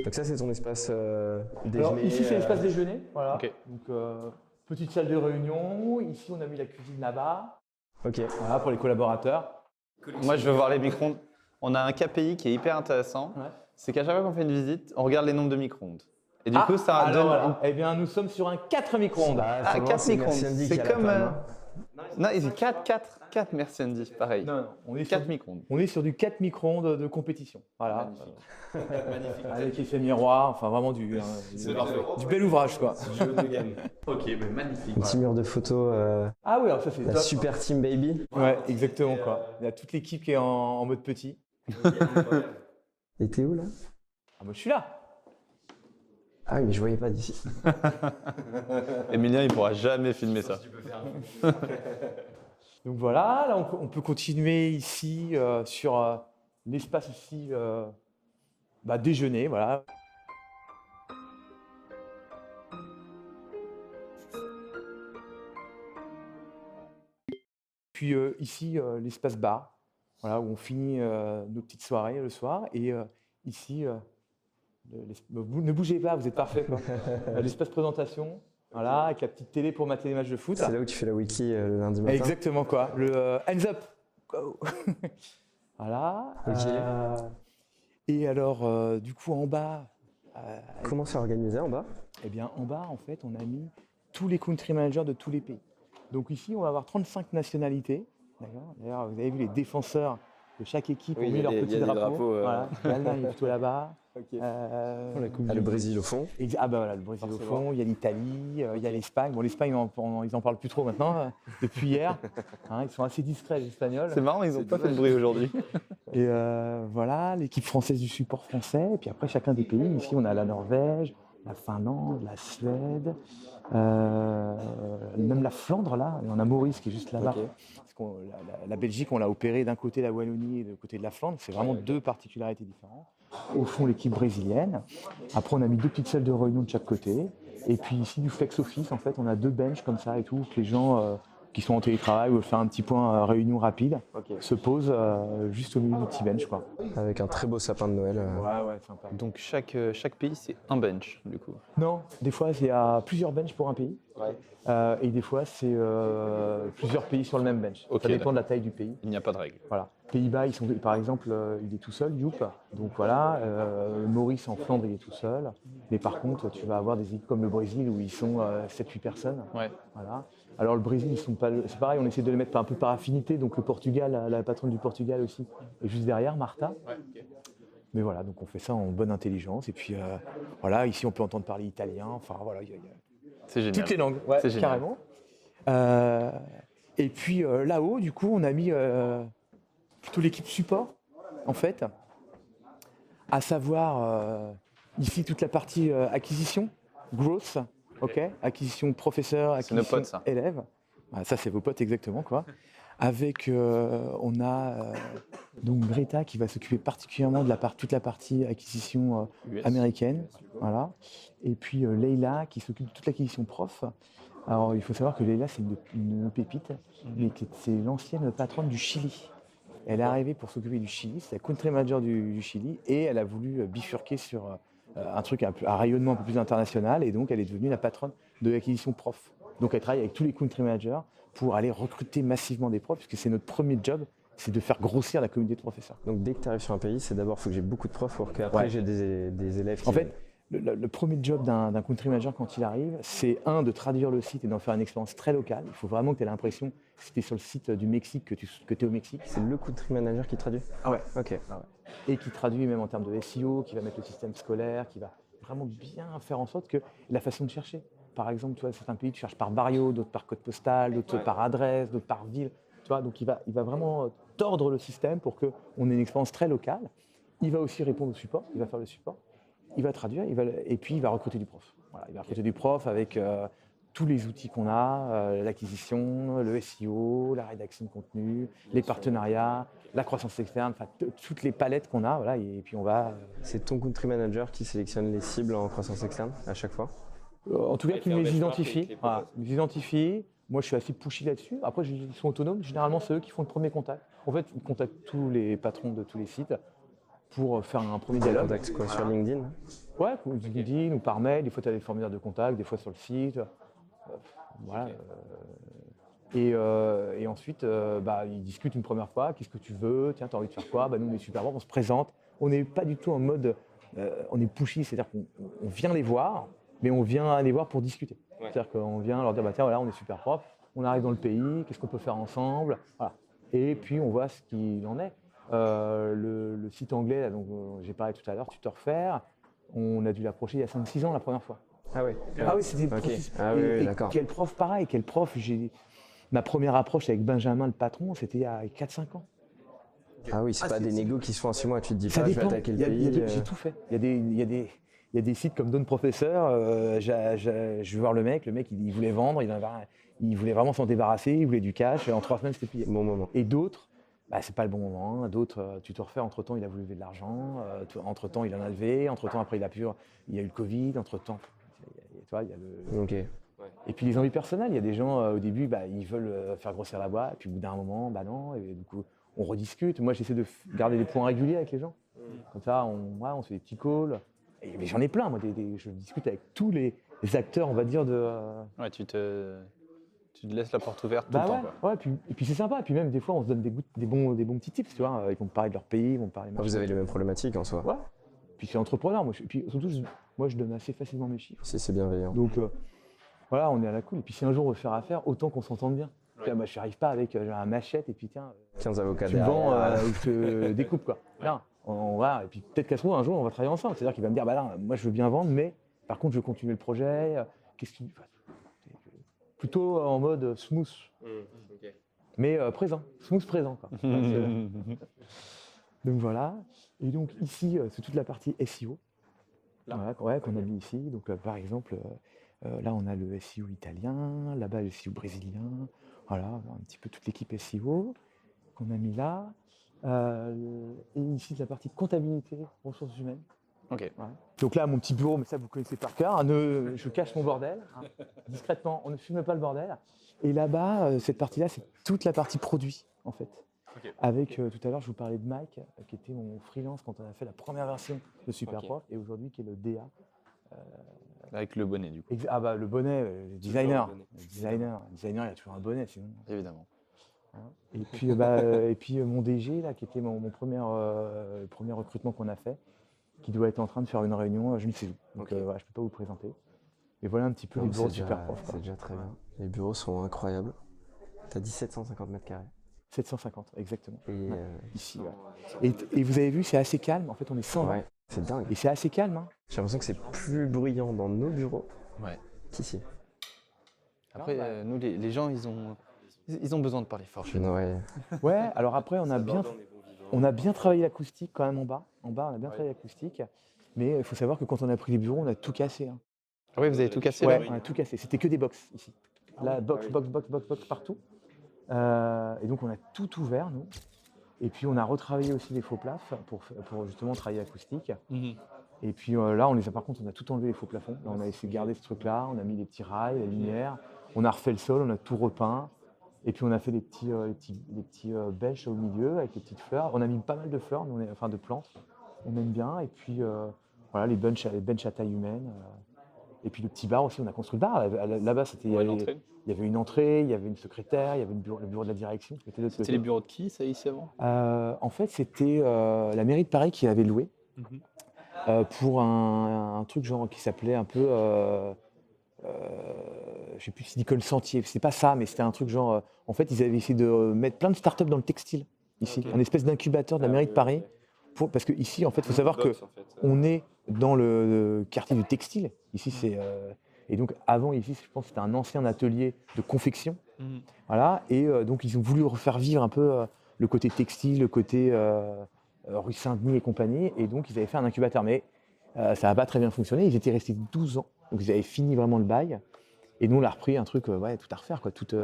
Donc ça, c'est ton espace déjeuner. Alors ici, c'est l'espace déjeuner. Voilà. Ok. Donc, petite salle de réunion. Ici, on a mis la cuisine là-bas. Ok. Voilà, pour les collaborateurs. Moi, je veux voir les micro-ondes. On a un KPI qui est hyper intéressant. Ouais. C'est qu'à chaque fois qu'on fait une visite, on regarde les nombres de micro-ondes. Et du coup, ça alors donne. voilà. Eh bien, nous sommes sur un 4 micro-ondes. Ah, Vraiment, 4 c'est micro-ondes. Merci Andy qui C'est a la comme. palme, hein. Non, ils ont 4, merci Andy, pareil. Non, on est 4 micro-ondes. On est sur du 4 micro-ondes de compétition. Voilà. Magnifique. Avec effet miroir, enfin vraiment du bel ouvrage quoi. Ok, mais magnifique. Un petit mur de photos. Ah oui, alors ça c'est La top. super team baby. Ouais, exactement quoi. Il y a toute l'équipe qui est en mode petit. Et t'es où là? Ah moi je suis là. Ah oui, mais je voyais pas d'ici. Emilien, il pourra jamais filmer ça. Donc voilà, là on peut continuer ici sur l'espace aussi déjeuner, voilà. Puis ici l'espace bar, voilà, où on finit nos petites soirées le soir. Et ici, ne bougez pas, vous êtes parfait quoi. L'espace présentation. Voilà, avec la petite télé pour mater les matchs de foot. C'est là où tu fais la wiki le lundi matin. Exactement quoi, le hands up. Go. Voilà. Ok. Et alors, du coup, en bas. Comment c'est organisé en bas? Eh bien, en bas, en fait, on a mis tous les country managers de tous les pays. Donc ici, on va avoir 35 nationalités. D'ailleurs, vous avez vu les défenseurs de chaque équipe ont mis leur petit drapeau. Voilà. L'Allemagne est plutôt là-bas. Okay. Le Brésil au fond. Voilà, le Brésil au fond, il y a l'Italie, il y a l'Espagne. Bon, l'Espagne, ils en parlent plus trop maintenant, depuis hier. Ils sont assez discrets, les Espagnols. C'est marrant, ils n'ont pas fait de bruit aujourd'hui. Et voilà, l'équipe française du support français. Et puis après, chacun des pays. Ici, on a la Norvège, la Finlande, la Suède, même la Flandre, là. Et on a Maurice qui est juste là-bas. Okay. Parce que la Belgique, on l'a opéré d'un côté la Wallonie et de côté de la Flandre. C'est vraiment deux particularités différentes. Au fond, l'équipe brésilienne. Après, on a mis deux petites salles de réunion de chaque côté. Et puis ici, du flex office, en fait, on a deux benches comme ça et tout, que les gens qui sont en télétravail ou veulent faire un petit point réunion rapide, se posent juste au milieu du petit bench, quoi. Avec un très beau sapin de Noël. Ouais, sympa. Donc chaque pays, c'est un bench, du coup. Non, des fois, il y a plusieurs benches pour un pays. Ouais. Et des fois, c'est plusieurs pays sur le même bench. Okay, ça dépend de la taille du pays. Il n'y a pas de règle. Voilà. Pays-Bas, par exemple, il est tout seul, Youp. Donc voilà, Maurice en Flandre, il est tout seul. Mais par contre, tu vas avoir des équipes comme le Brésil où ils sont 7-8 personnes. Ouais. Voilà. Alors le Brésil, ils sont pas. C'est pareil, on essaie de les mettre un peu par affinité. Donc le Portugal, la patronne du Portugal aussi, est juste derrière, Martha. Ouais, okay. Mais voilà, donc on fait ça en bonne intelligence. Et puis voilà, ici on peut entendre parler italien. Enfin voilà, il y a c'est génial. Toutes les langues, ouais, c'est carrément. Et puis là-haut, du coup, on a mis plutôt l'équipe support, en fait, à savoir ici toute la partie acquisition, growth, ok, acquisition professeur, acquisition élève. Ah, ça, c'est vos potes exactement, quoi. Avec, on a donc Greta qui va s'occuper particulièrement de toute la partie acquisition américaine, voilà. Et puis Leïla qui s'occupe de toute l'acquisition prof. Alors il faut savoir que Leïla c'est une pépite, mais c'est l'ancienne patronne du Chili. Elle est arrivée pour s'occuper du Chili, c'est la country manager du Chili, et elle a voulu bifurquer sur un truc à rayonnement un peu plus international, et donc elle est devenue la patronne de l'acquisition prof. Donc elle travaille avec tous les country managers pour aller recruter massivement des profs, puisque c'est notre premier job, c'est de faire grossir la communauté de professeurs. Donc dès que tu arrives sur un pays, c'est d'abord, il faut que j'ai beaucoup de profs pour qu'après j'ai des élèves qui... En fait, le premier job d'un country manager quand il arrive, c'est de traduire le site et d'en faire une expérience très locale. Il faut vraiment que tu aies l'impression que si tu es sur le site du Mexique, que tu es au Mexique. C'est le country manager qui traduit? Ah ouais. Ok. Ah ouais. Et qui traduit même en termes de SEO, qui va mettre le système scolaire, qui va vraiment bien faire en sorte que la façon de chercher. Par exemple, tu vois, certains pays, tu cherches par barrio, d'autres par code postal, d'autres par adresse, d'autres par ville. Tu vois, donc il va vraiment tordre le système pour qu'on ait une expérience très locale. Il va aussi répondre au support, il va faire le support. Il va traduire, et puis il va recruter du prof. Voilà, il va recruter du prof avec tous les outils qu'on a, l'acquisition, le SEO, la rédaction de contenu, les partenariats, la croissance externe, enfin toutes les palettes qu'on a, voilà, et puis on va... C'est ton country manager qui sélectionne les cibles en croissance externe à chaque fois? En tout cas, qui les identifie. Voilà, les identifie. Moi, je suis assez pushy là-dessus. Après, ils sont autonomes. Généralement, c'est eux qui font le premier contact. En fait, ils contactent tous les patrons de tous les sites. pour faire un premier dialogue. Contact quoi, sur LinkedIn? Ouais, sur LinkedIn ou par mail, des fois tu as des formulaires de contact, des fois sur le site. Voilà. Et ensuite, ils discutent une première fois, qu'est-ce que tu veux, tiens, tu as envie de faire quoi, nous on est super bon, on se présente. On n'est pas du tout en mode, on est pushy, c'est-à-dire qu'on vient les voir, mais on vient les voir pour discuter. Ouais. C'est-à-dire qu'on vient leur dire, tiens, voilà, on est super prof, on arrive dans le pays, qu'est-ce qu'on peut faire ensemble, voilà. Et puis on voit ce qu'il en est. Le site anglais, là, dont j'ai parlé tout à l'heure, Tutorfair, on a dû l'approcher il y a 5-6 ans la première fois. Ah oui. Ah oui, c'était okay. Ah oui, d'accord. Quel prof pareil, ma première approche avec Benjamin, le patron, c'était il y a 4-5 ans. Ah oui, c'est pas des négos qui se font en 6 mois, tu te dis ça pas, dépend. je vais attaquer le pays. J'ai tout fait. Il y a des sites comme Don Professeur, je vais voir le mec il voulait vendre, il voulait vraiment s'en débarrasser, il voulait du cash, et en 3 semaines c'était plié. Bon moment. Et d'autres, c'est pas le bon moment, hein. D'autres, Tutorfair, entre-temps il a voulu lever de l'argent, entre-temps il en a levé, entre-temps après il y a eu le Covid, entre-temps, tu vois, il y a le... Ok. Et puis les envies personnelles, il y a des gens au début, ils veulent faire grossir la boîte, et puis au bout d'un moment, non, et du coup on rediscute. Moi j'essaie de garder des points réguliers avec les gens. Comme ça, on se fait des petits calls. Mais j'en ai plein, moi, je discute avec tous les acteurs, on va dire, de... Ouais, tu te laisses la porte ouverte tout le temps. Ouais, et puis c'est sympa. Et puis même des fois, on se donne des bons petits tips, tu vois. Ils vont me parler de leur pays, ils vont me parler... Vous avez les mêmes problématiques en soi. Ouais. Puis c'est entrepreneur, moi. Puis surtout, moi, je donne assez facilement mes chiffres. Si c'est bienveillant. Donc voilà, on est à la cool. Et puis si un jour on veut faire affaire, autant qu'on s'entende bien. Ouais. Moi, je n'arrive pas avec un machette et puis tiens... 15 avocats tu me vends ou je te découpe, quoi. Ouais. Non, on va, et puis peut-être qu'à ce moment, un jour, on va travailler ensemble. C'est-à-dire qu'il va me dire, moi, je veux bien vendre, mais par contre, je veux continuer le projet. Plutôt en mode smooth. Okay. Mais présent, smooth présent, quoi. Donc voilà. Et donc ici, c'est toute la partie SEO. Voilà, qu'on a mis ici. Donc par exemple, là, on a le SEO italien, là-bas, le SEO brésilien. Voilà, un petit peu toute l'équipe SEO qu'on a mis là. Et ici, la partie comptabilité, ressources humaines. Ok. Ouais. Donc là, mon petit bureau, mais ça, vous connaissez par cœur. Je cache mon bordel, discrètement, on ne filme pas le bordel. Et là-bas, cette partie-là, c'est toute la partie produit, en fait. Okay. Avec, tout à l'heure, je vous parlais de Mike, qui était mon freelance quand on a fait la première version de Superprof, et aujourd'hui, qui est le DA. Avec le bonnet, du coup. Le bonnet, le designer. Le designer, il a toujours un bonnet, sinon. Évidemment. Et puis, mon DG, là, qui était mon premier recrutement qu'on a fait, qui doit être en train de faire une réunion, je ne sais où. Donc, je ne peux pas vous le présenter. Et voilà un petit peu les bureaux de Superprof. C'est déjà très bien. Les bureaux sont incroyables. Tu as dit 750 mètres carrés. 750, exactement. Et ici, ouais. Et vous avez vu, c'est assez calme. En fait, on est 120. Ouais, c'est dingue. Et c'est assez calme. Hein. J'ai l'impression que c'est plus bruyant dans nos bureaux qu'ici. Après, nous, les gens, ils ont besoin de parler fort. Ouais, alors après, on a bien travaillé l'acoustique quand même en bas. En bas, on a bien travaillé l'acoustique. Mais il faut savoir que quand on a pris les bureaux, on a tout cassé. Hein. Ah oui, vous avez tout cassé? Ouais, on a tout cassé. C'était que des box ici. Là, box partout. Et donc, on a tout ouvert, nous. Et puis, on a retravaillé aussi les faux plafs pour justement travailler l'acoustique. Et puis là, par contre, on a tout enlevé les faux plafonds. Là, on a essayé de garder ce truc-là. On a mis les petits rails, la lumière. On a refait le sol, on a tout repeint. Et puis, on a fait les petits bêches au milieu avec les petites fleurs. On a mis pas mal de fleurs, de plantes. On aime bien. Et puis, voilà, les benches à taille humaine. Et puis, le petit bar aussi, on a construit le bar. Là-bas, il y avait une entrée, il y avait une secrétaire, il y avait le bureau de la direction. C'était les bureaux de qui, ça, ici, avant? En fait, c'était la mairie de Paris qui avait loué pour un truc genre qui s'appelait un peu... je ne sais plus si Nicole Sentier, c'est pas ça, mais c'était un truc genre... en fait, ils avaient essayé de mettre plein de startups dans le textile, ici. Un espèce d'incubateur de la mairie de Paris. Parce qu'ici, en fait, il faut savoir qu'on est dans le quartier du textile. Ici, c'est... et donc, avant, ici, je pense que c'était un ancien atelier de confection. Voilà. Et donc, ils ont voulu refaire vivre un peu le côté textile, le côté rue Saint-Denis et compagnie. Et donc, ils avaient fait un incubateur. Mais ça n'a pas très bien fonctionné. Ils étaient restés 12 ans. Donc, ils avaient fini vraiment le bail. Et nous, on a repris un truc, tout à refaire, quoi. Tout,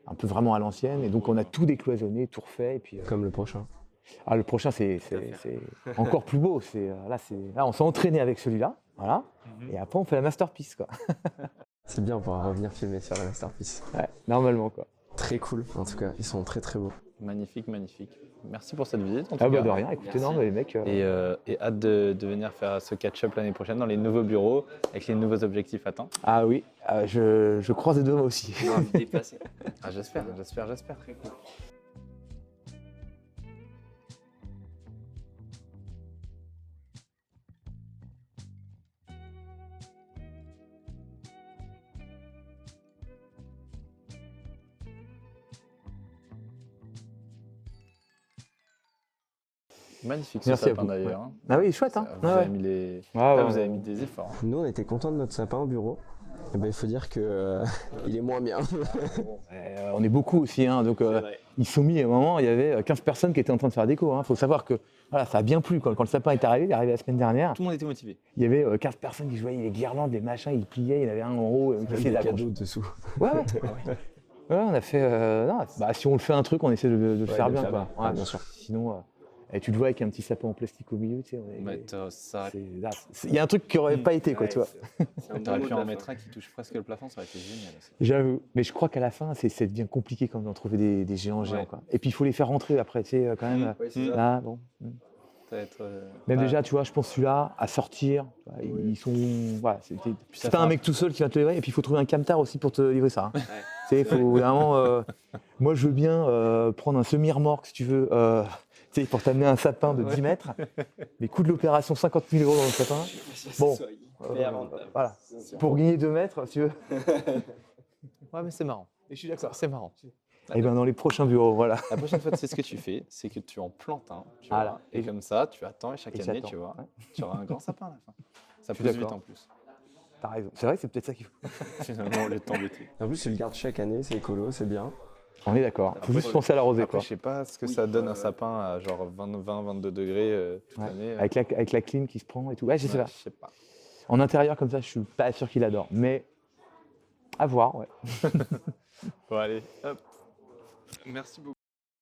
un peu vraiment à l'ancienne. Et donc, on a tout décloisonné, tout refait. Et puis, comme le prochain. Ah, le prochain, c'est encore plus beau. Là, on s'est entraîné avec celui-là. Voilà. Et après, on fait la masterpiece, quoi. C'est bien, on pourra revenir filmer sur la masterpiece. Ouais, normalement, quoi. Très cool, en tout cas. Ils sont très, très beaux. Magnifique, magnifique. Merci pour cette visite. En tout Ah bah cas. de rien, écoutez, non, mais les mecs. Et hâte de venir faire ce catch-up l'année prochaine dans les nouveaux bureaux avec les nouveaux objectifs atteints. Ah oui, je croise les deux moi aussi. On a envie de dépasser. Ah, j'espère. Très cool. Magnifique ce Merci à sapin vous. d'ailleurs. hein. Ah oui, chouette, hein. Vous, Ouais, avez ouais. mis les... Ah, Là, ouais, vous avez ouais. mis des efforts. hein. Nous, on était contents de notre sapin au bureau. Et ben, il faut dire que il est moins bien. On est beaucoup aussi, hein, donc ils se sont mis à un moment, il y avait 15 personnes qui étaient en train de faire déco. Il faut savoir que voilà, ça a bien plu quand le sapin est arrivé, il est arrivé la semaine dernière. Tout le monde était motivé. Il y avait 15 personnes qui jouaient les guirlandes, les machins, ils pliaient, il y en avait un en haut qui faisait Des la cadeaux dessous. Ouais, ouais. Ouais, on a fait. Non, bah, si on le fait un truc, on essaie de le faire bien. Quoi. Ouais, bien sûr. Sinon, tu te vois avec un petit sapin en plastique au milieu, tu sais. Mettre ça. Il y a un truc qui aurait pas été, quoi, tu vois. T'aurais pu en mettre un qui touche presque le plafond, ça aurait été génial aussi. J'avoue. Mais je crois qu'à la fin, ça devient compliqué quand même d'en trouver des géants. Ouais. Quoi. Et puis il faut les faire rentrer après, tu sais, quand même. Ouais, c'est ça. Là, bon. Ça va être, Même pas- déjà, tu vois, je pense celui-là, à sortir, tu vois, ils sont. Voilà, ça c'est fait pas un un- mec tout seul qui va te le livrer, et puis il faut trouver un camtar aussi pour te livrer ça. Hein. Tu sais, il faut vraiment. Moi, je veux bien prendre un semi-remorque, si tu veux, tu sais, pour t'amener un sapin de 10 mètres. Mais coût de l'opération, 50 000 € dans le sapin. Bon, voilà. Pour gagner 2 mètres, si tu veux. Ouais, mais c'est marrant. Et je suis d'accord. C'est marrant. Et bien, dans les prochains bureaux, voilà. La prochaine fois, tu sais ce que tu fais, c'est que tu en plantes un. Tu vois, Voilà. et comme ça, tu attends et chaque Et année, j'attends. tu vois, Ouais. tu auras un grand sapin à la fin. Ça Je suis pousse vite d'accord. en plus. T'as raison. C'est vrai que c'est peut-être ça qu'il faut. Finalement, au lieu de t'embêter. En plus, tu le gardes chaque année, c'est écolo, c'est bien. On est d'accord. Faut juste penser à l'arroser, Après, quoi. je sais pas ce que ça donne un sapin à genre 20-22 degrés toute Ouais. l'année. Avec la clim qui se prend et tout. Ouais, je sais Ouais, pas. je sais pas. En intérieur, comme ça, je suis pas sûr qu'il adore. Mais à voir, ouais. Bon, allez, hop. Merci beaucoup.